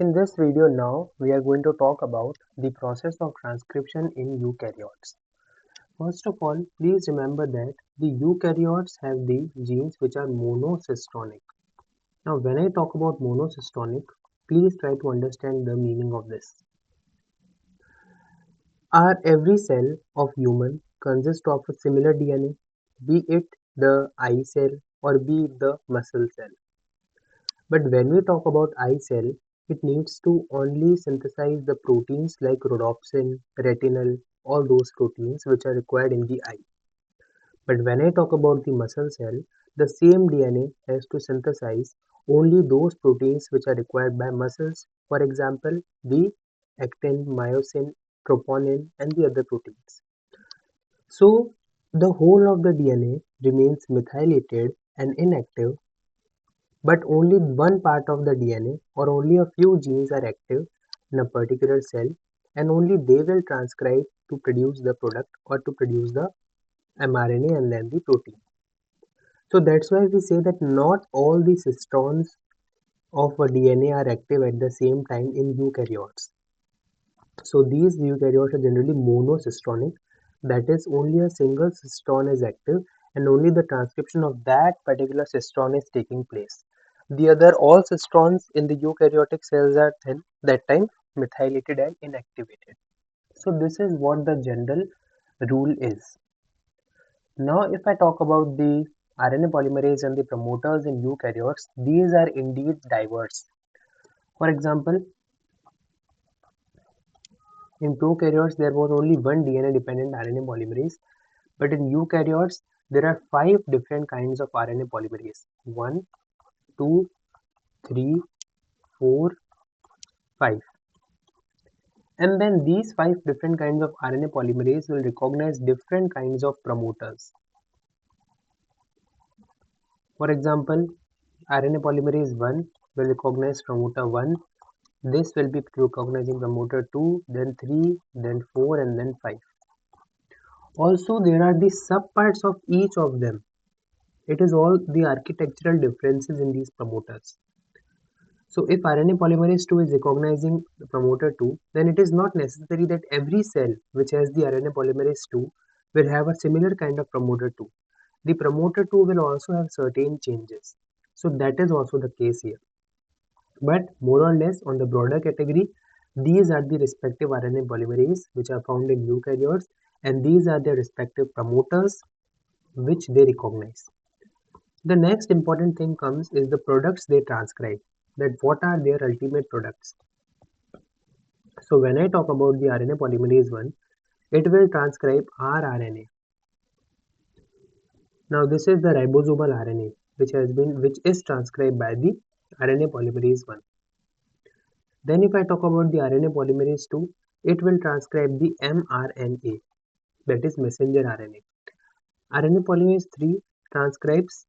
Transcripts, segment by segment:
In this video now, we are going to talk about the process of transcription in eukaryotes. First of all, please remember that the eukaryotes have the genes which are monocystonic. Now, when I talk about monocystonic, please try to understand the meaning of this. Every cell of human consists of a similar DNA, be it the eye cell or be it the muscle cell. But when we talk about eye cell, it needs to only synthesize the proteins like rhodopsin, retinal, all those proteins which are required in the eye. But when I talk about the muscle cell, the same DNA has to synthesize only those proteins which are required by muscles, for example, the actin, myosin, troponin, and the other proteins. So, the whole of the DNA remains methylated and inactive, but only one part of the DNA or only a few genes are active in a particular cell, and only they will transcribe to produce the product or to produce the mRNA and then the protein. So that's why we say that not all the cisterns of a DNA are active at the same time in eukaryotes. So these eukaryotes are generally monocystonic, that is, only a single cistern is active and only the transcription of that particular cistern is taking place. The other all cisterns in the eukaryotic cells are then that time methylated and inactivated. So this is what the general rule is. Now if I talk about the RNA polymerase and the promoters in eukaryotes, these are indeed diverse. For example, in prokaryotes, there was only one DNA-dependent RNA polymerase, but in eukaryotes, there are 5 different kinds of RNA polymerase. 1, 2, 3, 4, 5. And then these 5 different kinds of RNA polymerase will recognize different kinds of promoters. For example, RNA polymerase 1 will recognize promoter 1. This will be recognizing promoter 2, then 3, then 4, and then 5. Also, there are the subparts of each of them. It is all the architectural differences in these promoters. So if RNA polymerase 2 is recognizing the promoter 2, then it is not necessary that every cell which has the RNA polymerase 2 will have a similar kind of promoter 2. The promoter 2 will also have certain changes. So that is also the case here. But more or less on the broader category, these are the respective RNA polymerase which are found in eukaryotes, and these are their respective promoters which they recognize. The next important thing comes is the products they transcribe, that what are their ultimate products. So when I talk about the RNA polymerase 1, it will transcribe rRNA. Now this is the ribosomal RNA which is transcribed by the RNA polymerase 1. Then if I talk about the RNA polymerase 2, it will transcribe the mRNA, that is messenger RNA. RNA polymerase 3 transcribes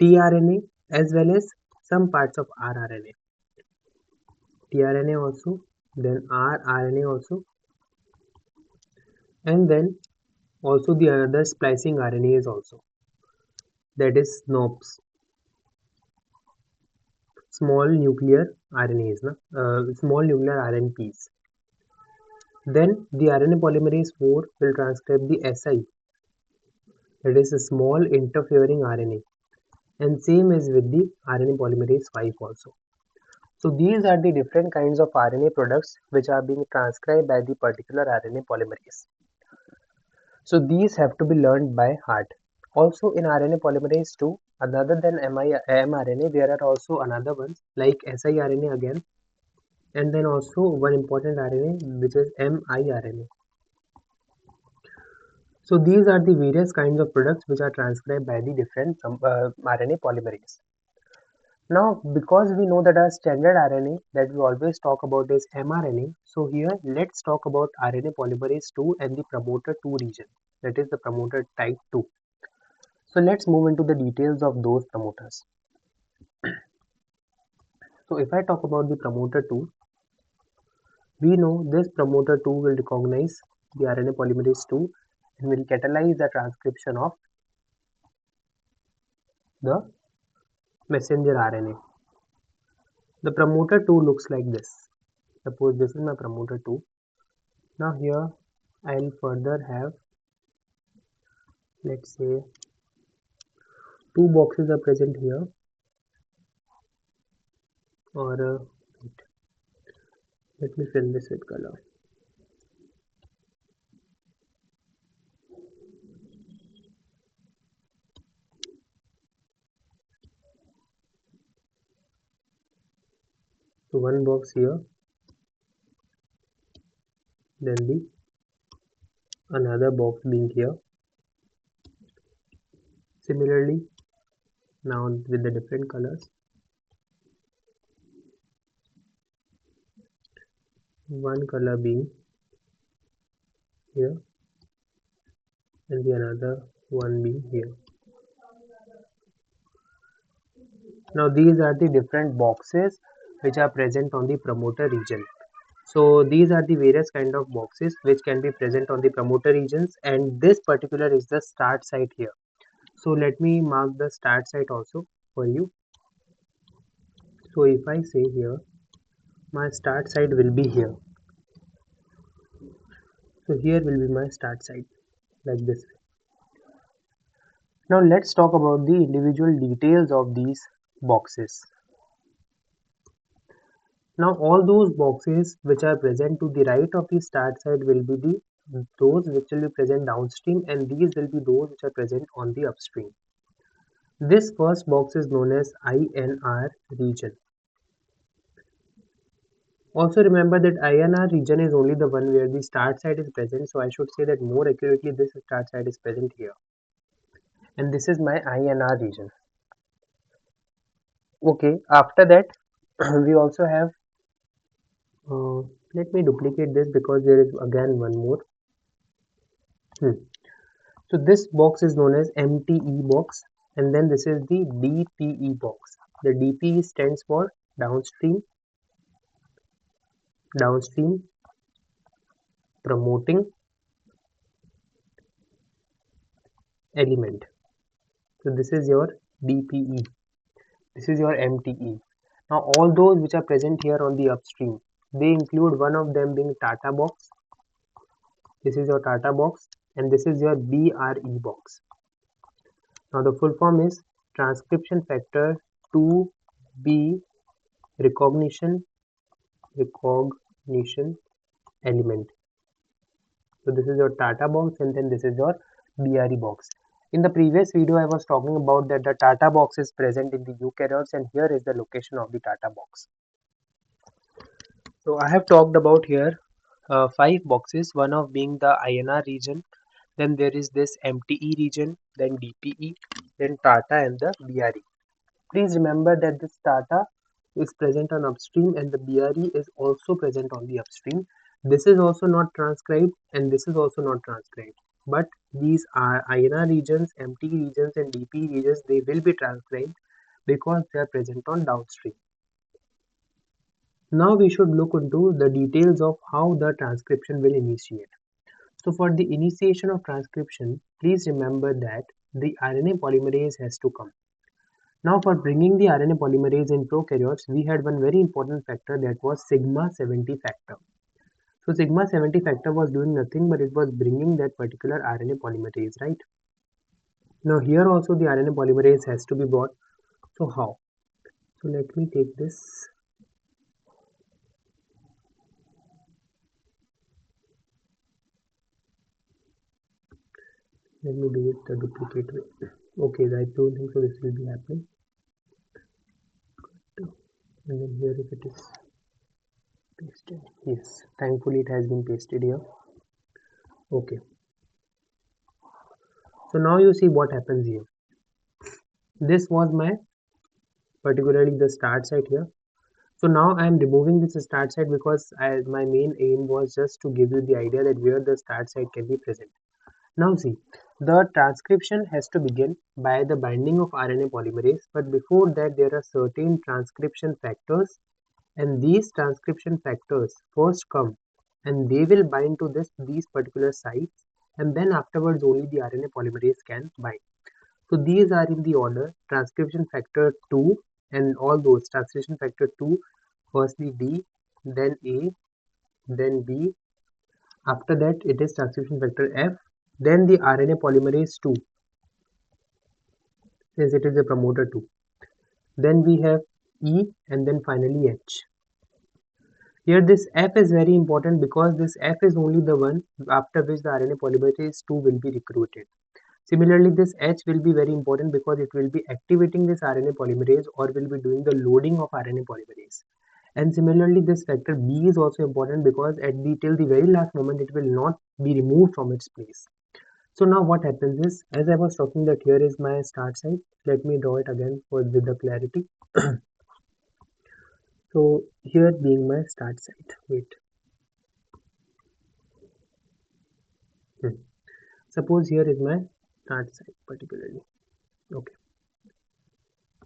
tRNA as well as some parts of rRNA. tRNA also, then rRNA also, and then also the another splicing RNAs also, that is SNOPs, small nuclear RNAs, small nuclear RNPs. Then the RNA polymerase 4 will transcribe the SI, that is a small interfering RNA, and same is with the RNA polymerase 5 also. So these are the different kinds of RNA products which are being transcribed by the particular RNA polymerase. So these have to be learned by heart. Also in RNA polymerase 2, other than mRNA, there are also another ones like siRNA again, and then also one important RNA which is miRNA. So these are the various kinds of products which are transcribed by the different RNA polymerase. Now, because we know that our standard RNA that we always talk about is mRNA, so here let's talk about RNA polymerase 2 and the promoter 2 region, that is the promoter type 2. So let's move into the details of those promoters. So if I talk about the promoter 2, we know this promoter 2 will recognize the RNA polymerase 2 and will catalyze the transcription of the messenger RNA. The promoter 2 looks like this. Suppose this is my promoter 2. Now here I'll further have, let's say, two boxes are present here, or wait, let me fill this with color. So one box here, then the another box being here. Similarly, now with the different colors, one color being here and the another one being here. Now these are the different boxes which are present on the promoter region. So these are the various kind of boxes which can be present on the promoter regions, and this particular is the start site here. So let me mark the start site also for you. So if I say here, my start site will be here. So here will be my start site, like this. Now let's talk about the individual details of these boxes. Now all those boxes which are present to the right of the start site will be those which will be present downstream, and these will be those which are present on the upstream. This first box is known as INR region. Also remember that INR region is only the one where the start site is present, so I should say that more accurately this start site is present here. And this is my INR region. Okay, after that we also have, let me duplicate this because there is again one more. So this box is known as MTE box, and then this is the DPE box. The DPE stands for downstream promoting element. So this is your DPE. This is your MTE. Now all those which are present here on the upstream, they include one of them being Tata box. This is your Tata box, and this is your BRE box. Now the full form is transcription factor 2B recognition element. So this is your Tata box, and then this is your BRE box. In the previous video I was talking about that the Tata box is present in the eukaryotes, and here is the location of the Tata box. So I have talked about here 5 boxes, one of being the INR region, then there is this MTE region, then DPE, then Tata, and the BRE. Please remember that this Tata is present on upstream and the BRE is also present on the upstream. This is also not transcribed and this is also not transcribed. But these are INR regions, MTE regions, and DPE regions, they will be transcribed because they are present on downstream. Now we should look into the details of how the transcription will initiate. So for the initiation of transcription, please remember that the RNA polymerase has to come. Now for bringing the RNA polymerase in prokaryotes, we had one very important factor, that was sigma 70 factor. So sigma 70 factor was doing nothing but it was bringing that particular RNA polymerase, right? Now here also the RNA polymerase has to be brought. So how? So let me take this. Let me do it the duplicate way. Okay, I don't think so this will be happening. And then here if it is pasted, yes, thankfully it has been pasted here. Okay, so now you see what happens here. This was my particularly the start site here. So now I am removing this start site because my main aim was just to give you the idea that where the start site can be present. Now see, the transcription has to begin by the binding of RNA polymerase, but before that there are certain transcription factors, and these transcription factors first come and they will bind to these particular sites, and then afterwards only the RNA polymerase can bind. So these are in the order: transcription factor 2, and all those transcription factor 2, firstly D, then A, then B. After that it is transcription factor F, then the RNA polymerase 2, since it is a promoter 2. Then we have E, and then finally H. Here this F is very important because this F is only the one after which the RNA polymerase 2 will be recruited. Similarly, this H will be very important because it will be activating this RNA polymerase or will be doing the loading of RNA polymerase. And similarly, this factor B is also important because till the very last moment it will not be removed from its place. So now what happens is, as I was talking that here is my start site. Let me draw it again with the clarity. So here being my start site. Wait. Suppose here is my start site particularly. Okay.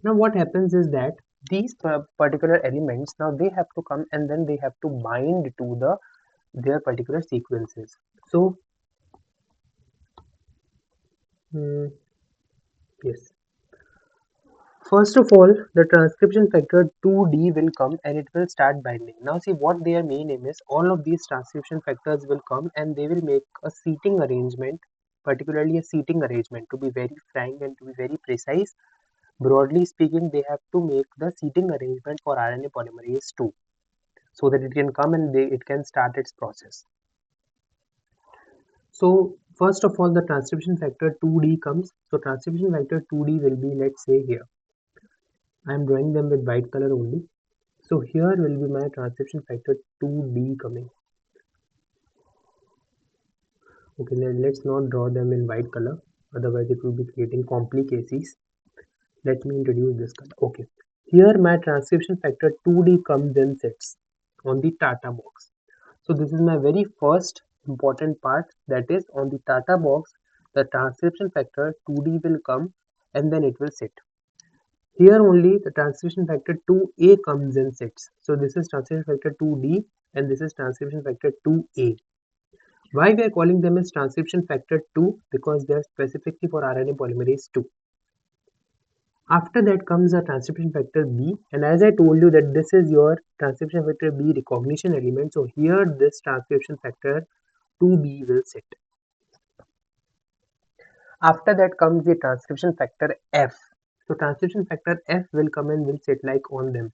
Now what happens is that these particular elements, now they have to come and then they have to bind to their particular sequences. So yes. First of all, the transcription factor 2D will come and it will start binding. Now see what their main aim is. All of these transcription factors will come and they will make a seating arrangement, particularly a seating arrangement, to be very frank and to be very precise. Broadly speaking, they have to make the seating arrangement for RNA polymerase 2 so that it can come and it can start its process. So first of all, the transcription factor 2D comes. So transcription factor 2D will be, let's say here, I am drawing them with white color only. So here will be my transcription factor 2D coming. Okay, let's not draw them in white color, otherwise it will be creating complications. Let me introduce this color. Okay, here my transcription factor 2D comes and sits on the Tata box. So this is my very first important part, that is on the Tata box the transcription factor 2D will come and then it will sit. Here only the transcription factor 2A comes and sits. So this is transcription factor 2D and this is transcription factor 2A. Why we are calling them as transcription factor 2? Because they are specifically for RNA polymerase 2. After that comes a transcription factor B, and as I told you that this is your transcription factor B recognition element, so here this transcription factor 2B will sit. After that comes the transcription factor F. So transcription factor F will come and will sit like on them.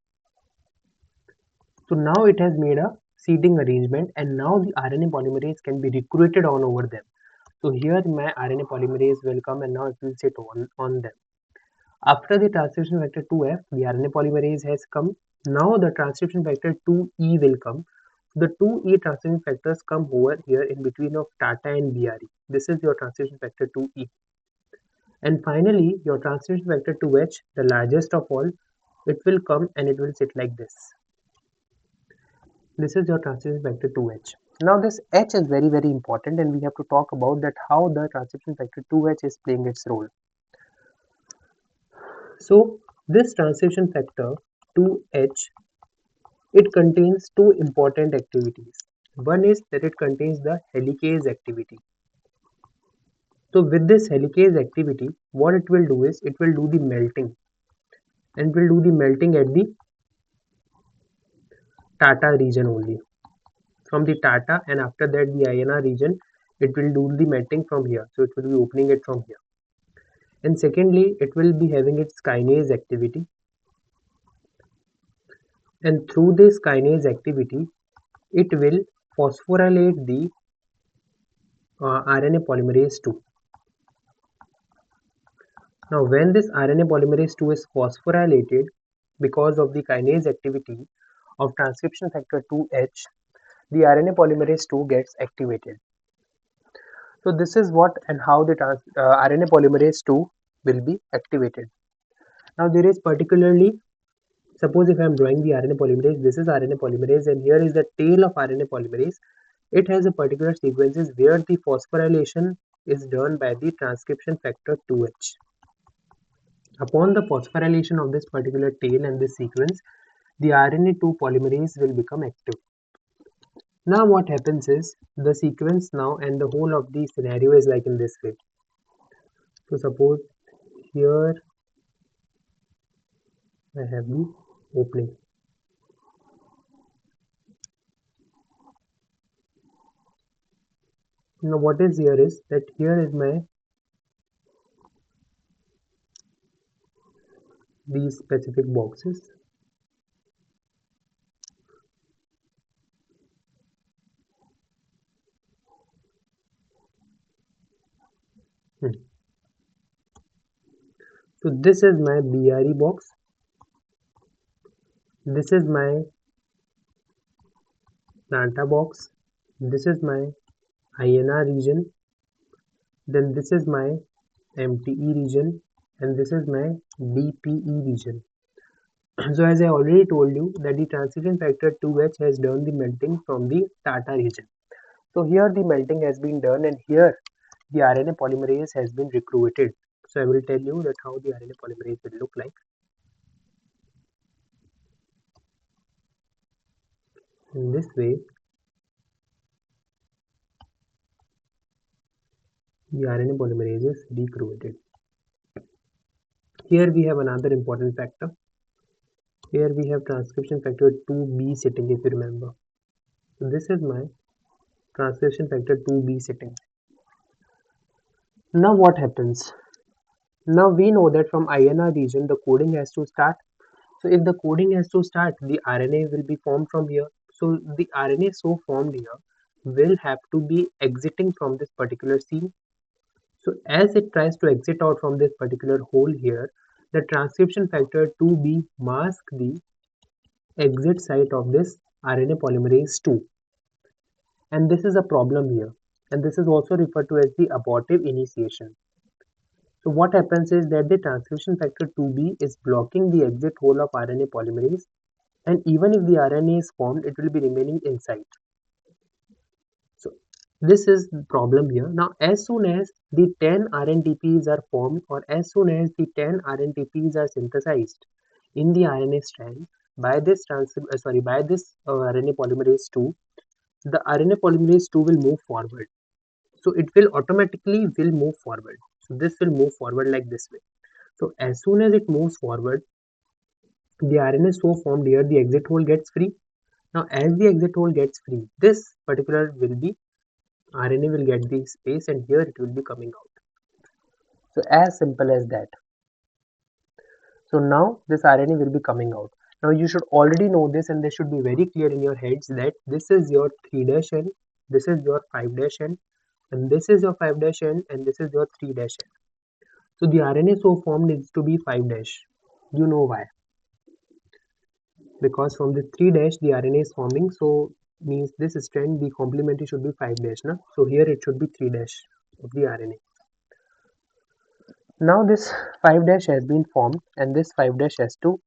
So now it has made a seating arrangement and now the RNA polymerase can be recruited on over them. So here my RNA polymerase will come and now it will sit on them. After the transcription factor 2F, the RNA polymerase has come. Now the transcription factor 2E will come. The 2E transcription factors come over here in between of Tata and BRE. This is your transcription factor 2E. And finally, your transcription factor 2H, the largest of all, it will come and it will sit like this. This is your transcription factor 2H. Now this H is very important and we have to talk about that how the transcription factor 2H is playing its role. So this transcription factor 2H, it contains two important activities. One is that it contains the helicase activity. So with this helicase activity, what it will do is it will do the melting, and it will do the melting at the Tata region only. From the Tata and after that the INR region, it will do the melting from here. So it will be opening it from here. And secondly, it will be having its kinase activity. And through this kinase activity, it will phosphorylate the RNA polymerase 2. Now when this RNA polymerase 2 is phosphorylated because of the kinase activity of transcription factor 2H, the RNA polymerase 2 gets activated. So this is what and how the RNA polymerase 2 will be activated. Now there is particularly, suppose if I am drawing the RNA polymerase, this is RNA polymerase and here is the tail of RNA polymerase. It has a particular sequences where the phosphorylation is done by the transcription factor 2H. Upon the phosphorylation of this particular tail and this sequence, the RNA2 polymerase will become active. Now what happens is the sequence now and the whole of the scenario is like in this way. So suppose here I have the opening. Now what is here is that here is my these specific boxes. Hmm. So this is my BRE box. This is my Nata box. This is my INR region. Then this is my MTE region, and this is my DPE region. So as I already told you that the transition factor 2H has done the melting from the Tata region. So here the melting has been done, and here the RNA polymerase has been recruited. So I will tell you that how the RNA polymerase will look like. In this way, the RNA polymerase is recruited. Here we have another important factor. Here we have transcription factor 2B sitting, if you remember. So this is my transcription factor 2B sitting. Now what happens? Now we know that from INR region the coding has to start. So if the coding has to start, the RNA will be formed from here. So the RNA so formed here will have to be exiting from this particular scene. So as it tries to exit out from this particular hole here, the transcription factor 2B masks the exit site of this RNA polymerase 2. And this is a problem here. And this is also referred to as the abortive initiation. So what happens is that the transcription factor 2B is blocking the exit hole of RNA polymerase, and even if the RNA is formed, it will be remaining inside. So this is the problem here. Now as soon as the 10 RNTPs are formed, or as soon as the 10 RNTPs are synthesized in the RNA strand by this RNA polymerase 2, the RNA polymerase 2 will move forward. So it will automatically will move forward. So this will move forward like this way. So as soon as it moves forward, the RNA so formed here, the exit hole gets free. Now as the exit hole gets free, this particular will be RNA will get the space, and here it will be coming out. So as simple as that. So now this RNA will be coming out. Now you should already know this, and this should be very clear in your heads that this is your 3' end, this is your 5' end, and this is your 5' end, and this is your 3' end. So the RNA so formed needs to be 5'. You know why? Because from the 3' the RNA is forming, so means this strand the complementary should be 5', na? So here it should be 3' of the RNA. Now this 5' has been formed, and this 5' has to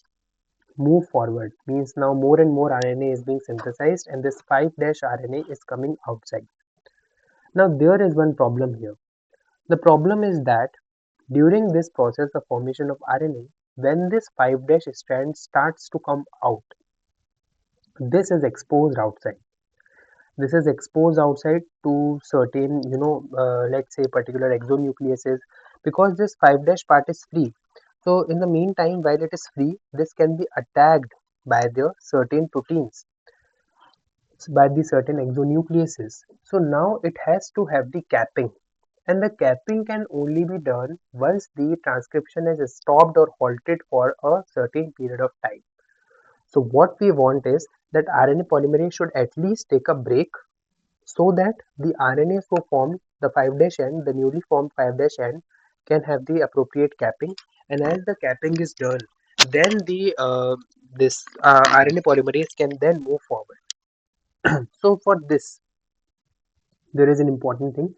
move forward, means now more and more RNA is being synthesized, and this 5' RNA is coming outside. Now there is one problem here. The problem is that during this process of formation of RNA, when this 5' strand starts to come out, this is exposed outside. This is exposed outside to certain, let's say particular exonucleases, because this 5' part is free. So in the meantime, while it is free, this can be attacked by the certain proteins, by the certain exonucleases. So now it has to have the capping, and the capping can only be done once the transcription is stopped or halted for a certain period of time. So what we want is that RNA polymerase should at least take a break, so that the RNA so formed, the 5' end, the newly formed 5' end, can have the appropriate capping, and as the capping is done, then the this RNA polymerase can then move forward. So for this, there is an important thing,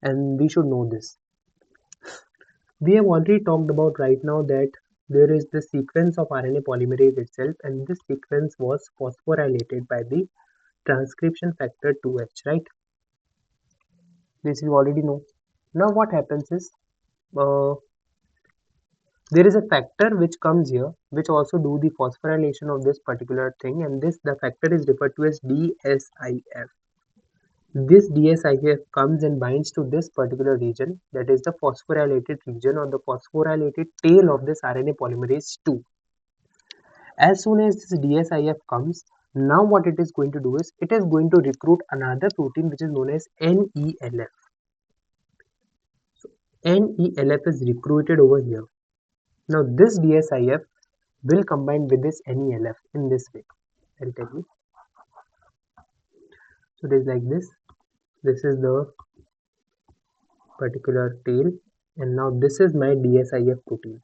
and we should know this. We have already talked about right now that there is the sequence of RNA polymerase itself, and this sequence was phosphorylated by the transcription factor 2H, right? This you already know. Now what happens is, uh, there is a factor which comes here which also do the phosphorylation of this particular thing, and this the factor is referred to as DSIF. This DSIF comes and binds to this particular region, that is the phosphorylated region or the phosphorylated tail of this RNA polymerase 2. As soon as this DSIF comes, now what it is going to do is it is going to recruit another protein which is known as NELF. So NELF is recruited over here. Now this DSIF will combine with this NELF in this way. I'll tell you. So it is like this. This is the particular tail, and now this is my DSIF protein.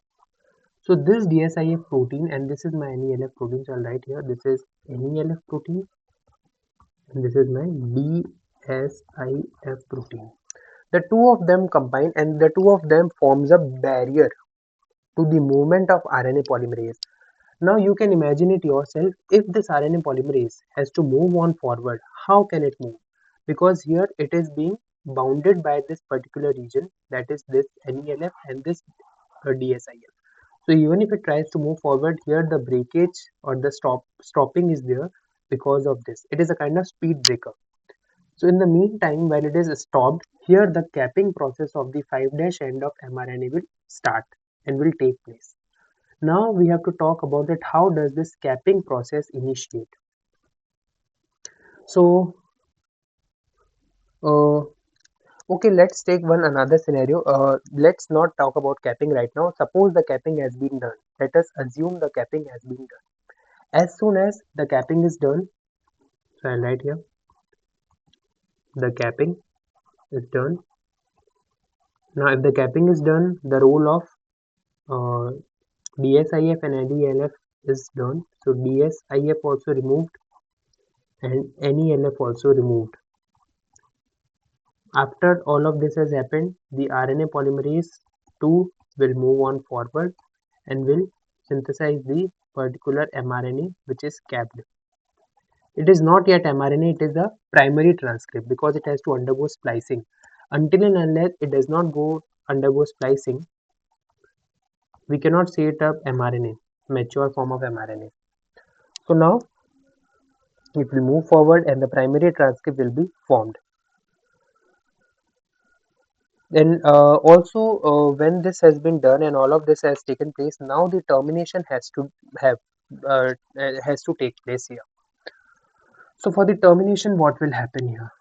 So this DSIF protein and this is my NELF protein. So I'll write here, this is NELF protein and this is my DSIF protein. The two of them combine and the two of them forms a barrier to the movement of RNA polymerase. Now you can imagine it yourself, if this RNA polymerase has to move on forward, how can it move? Because here it is being bounded by this particular region, that is this NELF and this DSIF. So even if it tries to move forward, here the breakage or the stopping is there because of this. It is a kind of speed breaker. So in the meantime, when it is stopped, here the capping process of the 5' end of mRNA will start and will take place. Now we have to talk about that how does this capping process initiate. So okay, let's take another scenario. Let's not talk about capping right now. Suppose the capping has been done. Let us assume the capping has been done. As soon as the capping is done, so I'll write here, the capping is done. Now if the capping is done, the role of DSIF and NELF is done. So DSIF also removed and NELF also removed. After all of this has happened, the RNA polymerase 2 will move on forward and will synthesize the particular mRNA which is capped. It is not yet mRNA, it is the primary transcript because it has to undergo splicing. Until and unless it does not undergo splicing, we cannot say it a mRNA, mature form of mRNA. So now it will move forward and the primary transcript will be formed. Then when this has been done and all of this has taken place, now the termination has to take place here. So for the termination, what will happen here?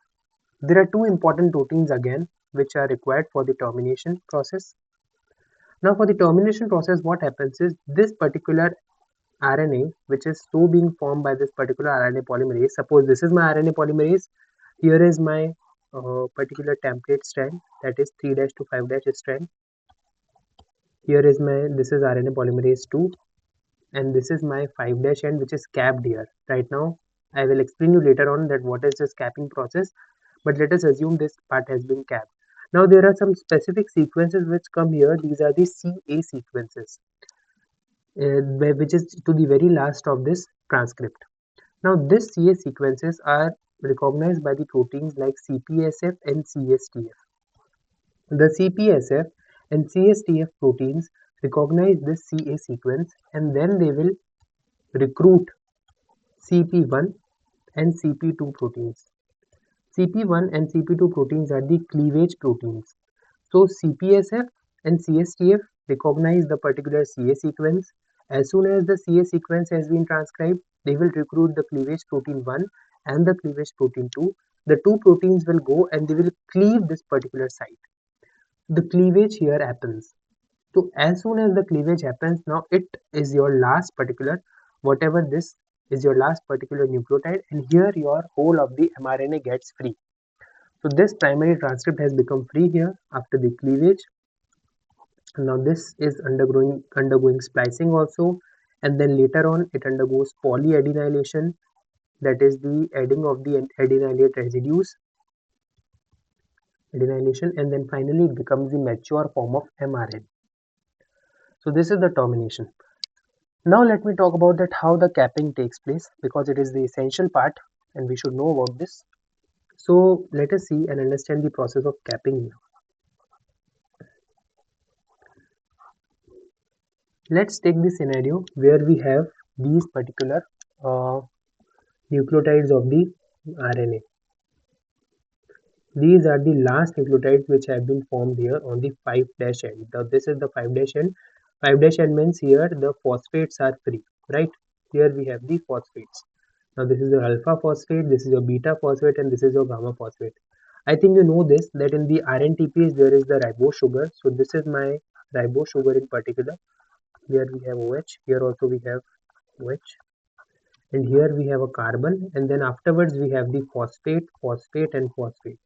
There are two important proteins again which are required for the termination process. Now for the termination process, what happens is this particular RNA which is so being formed by this particular RNA polymerase. Suppose this is my RNA polymerase, here is my particular template strand, that is 3' to 5' strand. Here is this is RNA polymerase 2 and this is my 5' end which is capped here. Right now I will explain you later on that what is this capping process, but let us assume this part has been capped. Now there are some specific sequences which come here. These are the CA sequences, which is to the very last of this transcript. Now these CA sequences are recognized by the proteins like CPSF and CSTF. The CPSF and CSTF proteins recognize this CA sequence and then they will recruit CP1 and CP2 proteins. CP1 and CP2 proteins are the cleavage proteins. So CPSF and CSTF recognize the particular CA sequence. As soon as the CA sequence has been transcribed, they will recruit the cleavage protein 1 and the cleavage protein 2. The two proteins will go and they will cleave this particular site. The cleavage here happens. So as soon as the cleavage happens, now it is your last particular, whatever this is your last particular nucleotide, and here your whole of the mRNA gets free. So this primary transcript has become free here after the cleavage. Now this is undergoing splicing also, and then later on it undergoes polyadenylation, that is the adding of the adenylate residues, adenylation, and then finally it becomes the mature form of mRNA. So this is the termination. Now let me talk about that how the capping takes place, because it is the essential part and we should know about this. So let us see and understand the process of capping here. Let's take the scenario where we have these particular nucleotides of the RNA. These are the last nucleotides which have been formed here on the 5' end. Now this is the 5' end. 5' end means here the phosphates are free, right? here we have the phosphates. Now this is your alpha phosphate, this is your beta phosphate, and this is your gamma phosphate. I think you know this, that in the RNTPs there is the ribose sugar. So this is my ribose sugar in particular. Here we have OH, here also we have OH, and here we have a carbon, and then afterwards we have the phosphate, phosphate, and phosphate.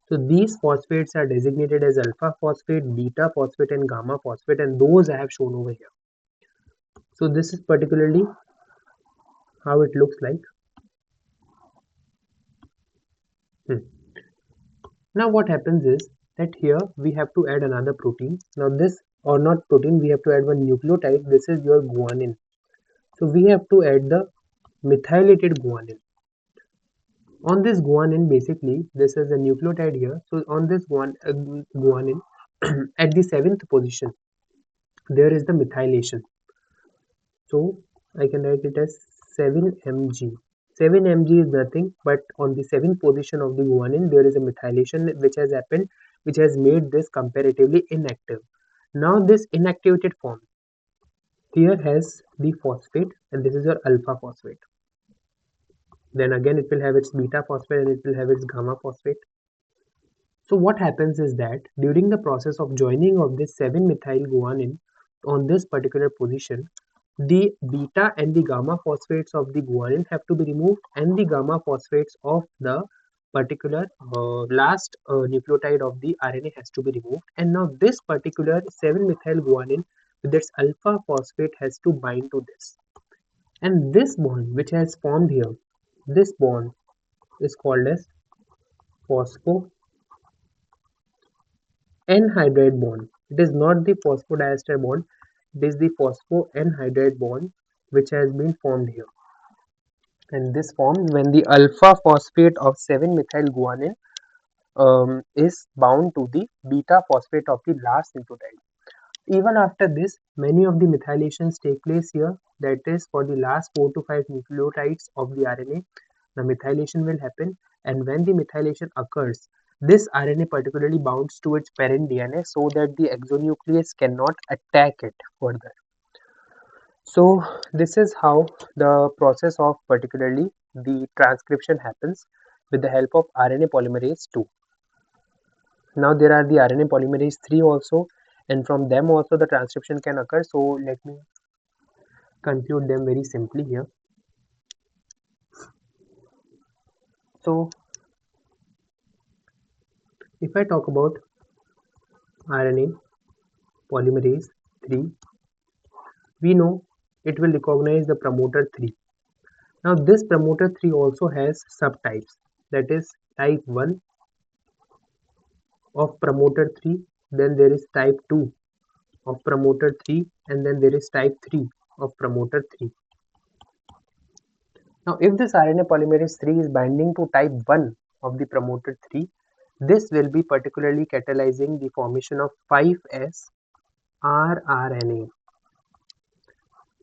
So these phosphates are designated as alpha phosphate, beta phosphate, and gamma phosphate, and those I have shown over here. So this is particularly how it looks like. Now what happens is that here we have to add another protein. Now this, or not protein, we have to add one nucleotide. This is your guanine. So we have to add the methylated guanine. On this guanine, basically this is a nucleotide here. So on this guanine at the 7th position there is the methylation. So I can write it as 7mg. 7mg is nothing but on the 7th position of the guanine there is a methylation which has happened, which has made this comparatively inactive. Now this inactivated form here has the phosphate, and this is your alpha phosphate. Then again it will have its beta phosphate and it will have its gamma phosphate. So what happens is that during the process of joining of this 7-methyl guanine on this particular position, the beta and the gamma phosphates of the guanine have to be removed, and the gamma phosphates of the particular last nucleotide of the RNA has to be removed. And now this particular 7-methyl guanine with its alpha phosphate has to bind to this. And this bond which has formed here, this bond is called as phospho anhydride bond. It is not the phosphodiester bond, it is the phosphoanhydride bond which has been formed here. And this forms when the alpha phosphate of 7-methyl guanine is bound to the beta phosphate of the last nucleotide. Even after this, many of the methylations take place here, that is for the last 4 to 5 nucleotides of the RNA, the methylation will happen, and when the methylation occurs, this RNA particularly bounds to its parent DNA so that the exonuclease cannot attack it further. So this is how the process of particularly the transcription happens with the help of RNA polymerase 2. Now there are the RNA polymerase 3 also, and from them also the transcription can occur. So let me conclude them very simply here. So if I talk about RNA polymerase 3, we know it will recognize the promoter 3. Now this promoter 3 also has subtypes, that is type 1 of promoter 3, then there is type 2 of promoter 3, and then there is type 3 of promoter 3. Now if this RNA polymerase 3 is binding to type 1 of the promoter 3, this will be particularly catalyzing the formation of 5S rRNA.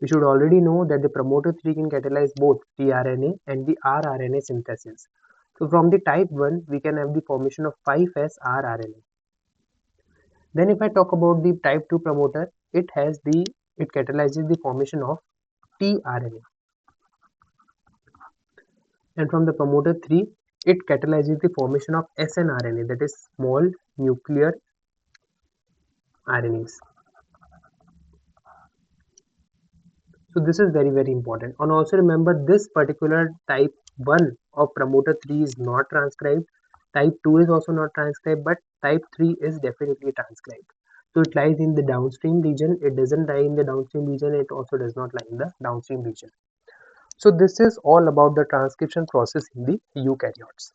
We should already know that the promoter 3 can catalyze both tRNA and the rRNA synthesis. So from the type 1 we can have the formation of 5S rRNA. Then if I talk about the type 2 promoter, it catalyzes the formation of tRNA. And from the promoter 3, it catalyzes the formation of snRNA, that is small nuclear RNAs. So this is very important. And also remember, this particular type 1 of promoter 3 is not transcribed, type 2 is also not transcribed, but type 3 is definitely transcribed. So it lies in the downstream region. It doesn't lie in the downstream region, it also does not lie in the downstream region. So this is all about the transcription process in the eukaryotes.